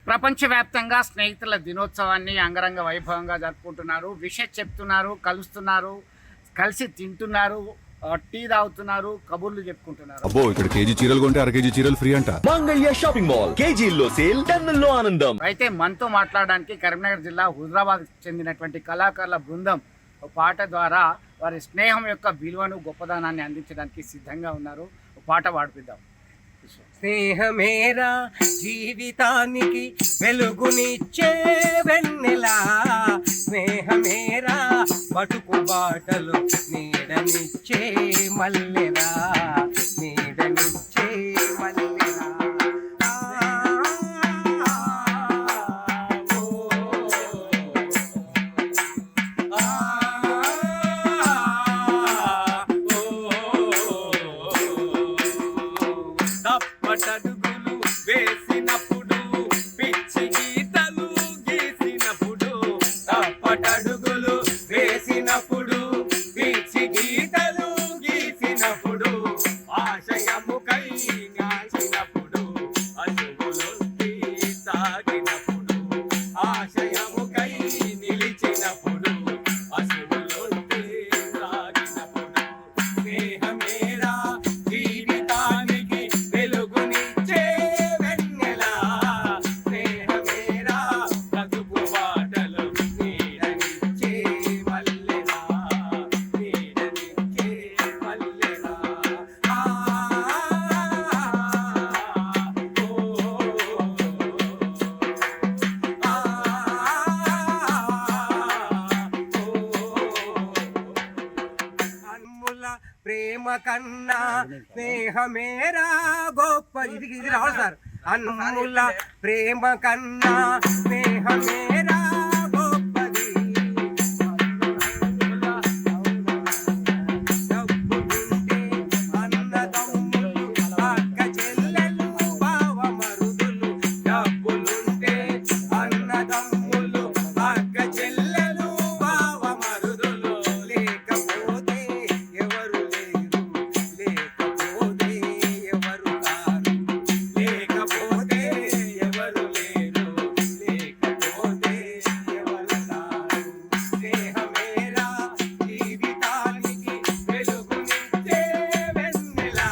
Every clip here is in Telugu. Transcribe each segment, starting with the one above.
ప్రపంచవ్యాప్తంగా స్నేహితుల దినోత్సవాన్ని అంగరంగ వైభవంగా జరుపుకుంటున్నారు. విషెస్ చెప్తున్నారు, కలుస్తున్నారు, కలిసి తింటున్నారు, టీ తాగుతున్నారు, కబుర్లు చెప్పుకుంటున్నారు. అబ్బో, ఇక్కడ కేజీ చీరలు కొంటే అర కేజీ చీరలు ఫ్రీ అంట. మంగళ్య షాపింగ్ మాల్, కేజీల్లో సేల్, టన్నుల్లో ఆనందం. అయితే మనతో మాట్లాడడానికి కరీంనగర్ జిల్లా హుజరాబాద్ చెందినటువంటి కళాకారుల బృందం పాట ద్వారా వారి స్నేహం యొక్క విలువను, గొప్పదనాన్ని అందించడానికి సిద్ధంగా ఉన్నారు. పాట పాడిద్దాం. స్నేహమేరా జీవితానికి వెలుగునిచ్చే వెన్నెలా, స్నేహమేరా బతుకు బాటలు నీడనిచ్చే మల్లెలా, నీడనిచ్చే మల్లెలా. తప్పటడుగులు వేసినప్పుడు, పిచ్చి గీతలు గీసినప్పుడు, తప్పటడుగులు వేసినప్పుడు, పిచ్చి గీతలు గీసినప్పుడు, ఆశయముకై గాచినప్పుడు, అసుగులొత్తి సాగినప్పుడు, ఆశయముకై నిలిచినప్పుడు, అసుగులొత్తి సాగినప్పుడు, స్నేహమేరా జీవితానికి వెలుగునిచ్చే వెన్నెలా, స్నేహమేరా బతుకు బాటలు నీడనిచ్చే మల్లెలా, నీడనిచ్చే మల్లెలా. అన్ముల ప్రేమ కన్నా స్నేహమేరా గొప్ప. ఇది రావాలి సార్. అన్ముల ప్రేమ కన్నా స్నేహమేరా గొప్పది. డబ్బులుంటే అన్నదమ్ములు, అక్క చెల్లెలు, బావ మరుదులు. డబ్బులుంటే అన్నదమ్ములు, అక్క చెల్లెలు, బావ మరుదులు. లేకపోతే ఎవరు లేరు, లేకపోతే ఎవరు కారు, లేకపోతే ఎవరు లేరు, లేకపోతే ఎవరు కారు. స్నేహమేరా జీవితానికి వెలుగునిచ్చే వెన్నెలా,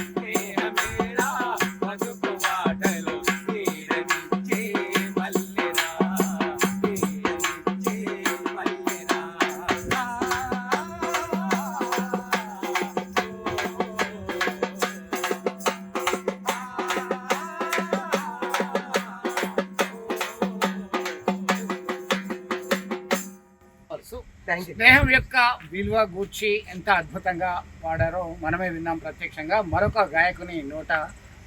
స్నేహమేరా బతుకు బాటలు నీడనిచ్చే మల్లెలా, నీడనిచ్చే మల్లెలా. Thank you. స్నేహం యొక్క విలువ గూర్చి ఎంత అద్భుతంగా పాడారో మనమే విన్నాం ప్రత్యక్షంగా. మరొక గాయకుని నోట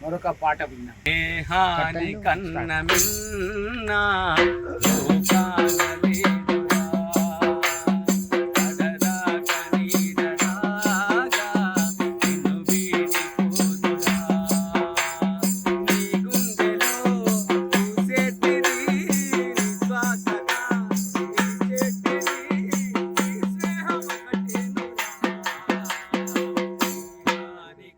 మరొక పాట విన్నాం. స్నేహాని కన్న మిన్నా లోకాన లేదురా, అడరాక నీడరాగా నిన్ను వీడిపోదురా. నీ గుండెలో పూసేటిది నిశ్వాసగా నిలిచేటిది నీ స్నేహం ఒకటేనురా. స్నేహాని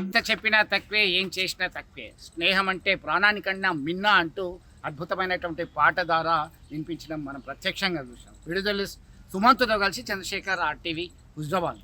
ఎంత చెప్పినా తక్కువే, ఏం చేసినా తక్కువే. స్నేహం అంటే ప్రాణానికన్నా మిన్న అంటూ అద్భుతమైనటువంటి పాట ద్వారా వినిపించడం మనం ప్రత్యక్షంగా చూసాం. విడుదల సుమంత్తో కలిసి చంద్రశేఖర్, RTV, హుజరాబాద్.